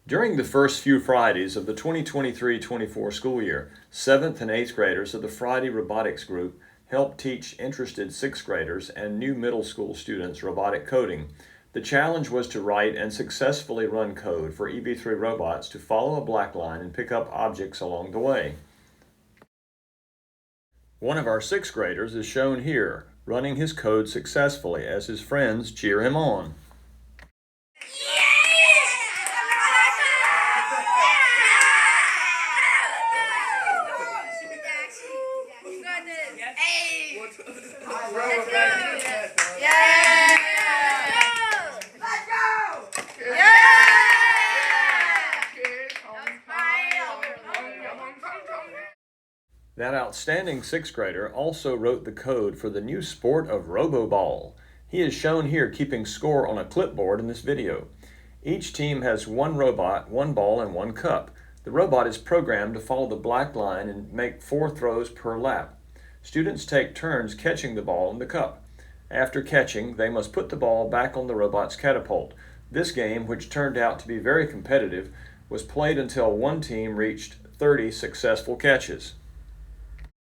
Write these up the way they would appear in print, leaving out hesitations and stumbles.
During the first few Fridays of the 2023-24 school year, 7th and 8th graders of the Friday Robotics group helped teach interested 6th graders and new middle school students robotic coding. The challenge was to write and successfully run code for EV3 robots to follow a black line and pick up objects along the way. One of our 6th graders is shown here, running his code successfully as his friends cheer him on. That outstanding 6th grader also wrote the code for the new sport of Roboball. He is shown here keeping score on a clipboard in this video. Each team has one robot, one ball, and one cup. The robot is programmed to follow the black line and make 4 throws per lap. Students take turns catching the ball in the cup. After catching, they must put the ball back on the robot's catapult. This game, which turned out to be very competitive, was played until one team reached 30 successful catches.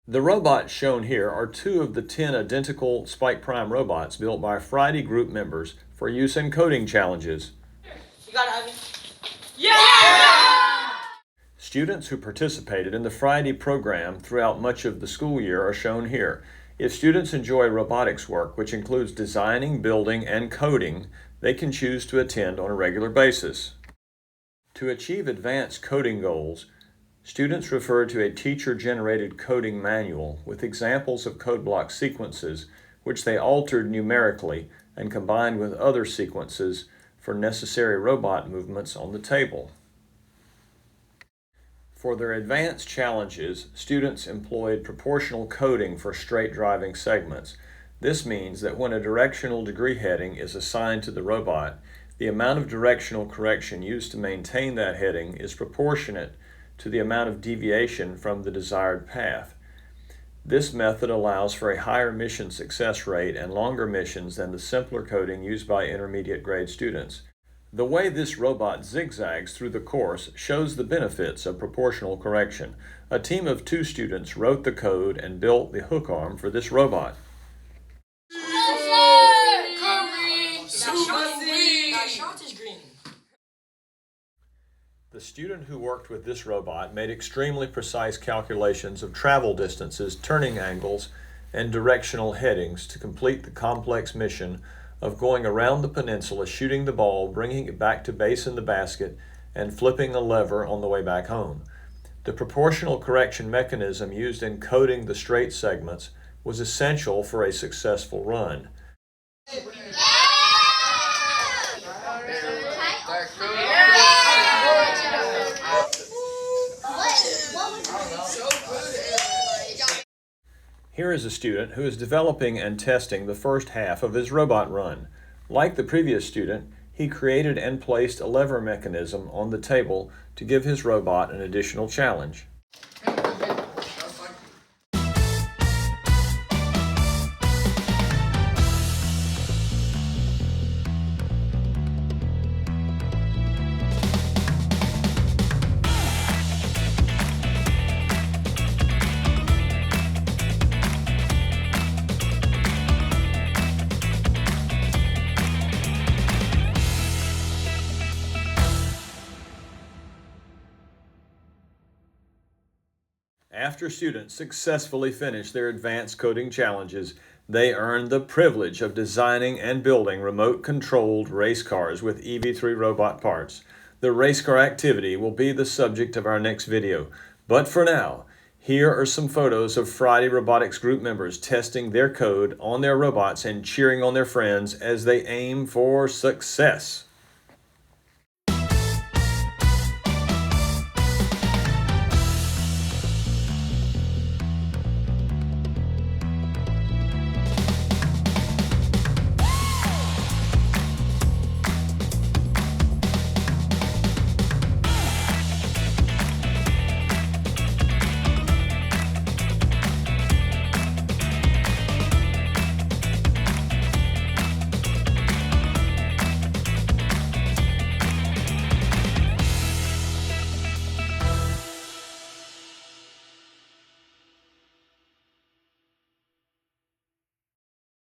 The robots shown here are 2 of the 10 identical Spike Prime robots built by Friday group members for use in coding challenges. You got it, Ivan? Yeah! Students who participated in the Friday program throughout much of the school year are shown here. If students enjoy robotics work, which includes designing, building, and coding, they can choose to attend on a regular basis. To achieve advanced coding goals, students refer to a teacher-generated coding manual with examples of code block sequences which they altered numerically and combined with other sequences for necessary robot movements on the table. For their advanced challenges, students employed proportional coding for straight driving segments. This means that when a directional degree heading is assigned to the robot, the amount of directional correction used to maintain that heading is proportionate to the amount of deviation from the desired path. This method allows for a higher mission success rate and longer missions than the simpler coding used by intermediate grade students. The way this robot zigzags through the course shows the benefits of proportional correction. A team of 2 students wrote the code and built the hook arm for this robot. The student who worked with this robot made extremely precise calculations of travel distances, turning angles, and directional headings to complete the complex mission of going around the peninsula, shooting the ball, bringing it back to base in the basket, and flipping a lever on the way back home. The proportional correction mechanism used in coding the straight segments was essential for a successful run. Here is a student who is developing and testing the first half of his robot run. Like the previous student, he created and placed a lever mechanism on the table to give his robot an additional challenge. After students successfully finish their advanced coding challenges, they earn the privilege of designing and building remote-controlled race cars with EV3 robot parts. The race car activity will be the subject of our next video. But for now, here are some photos of Friday Robotics group members testing their code on their robots and cheering on their friends as they aim for success.